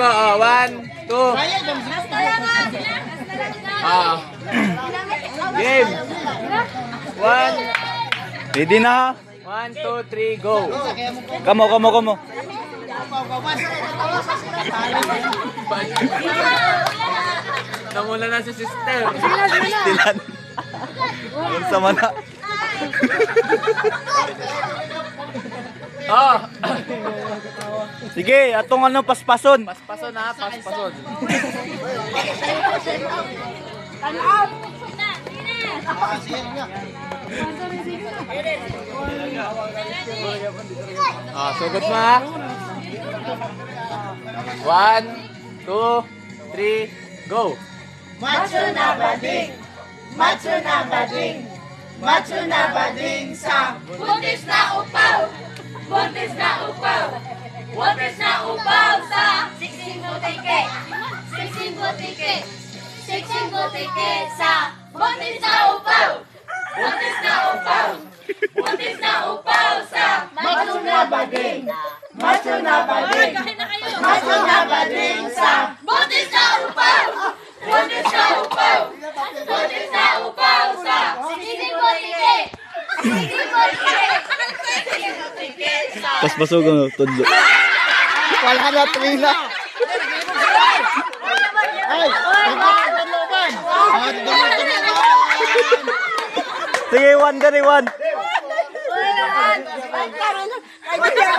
mo. Oh, 1, 2. Ah. Game. 1. Ready na? 1, 2, 3, go. Kamo. Namula na si sister. Stilan. Unsa man na? Oh. Sige, atong ano paspason. Paspason ha, paspason. Ah, sugod mo ha. 1, 2, 3, go. Macho na bading, macho na bading, macho na bading sa buntis na upaw, buntis na upaw, buntis na upaw sa siksing butike, siksing butike, siksing butike sa buntis na upaw, buntis na upaw, buntis na upaw sa macho na bading, macho na bading, macho na bading sa buntis na upaw. Buntis na upaw! Buntis na upaw sa siksing butike! Siksing butike! Siksing butike sa... Paspason tudlo. Wala na trila. Ay! Sige, 1 dari 1.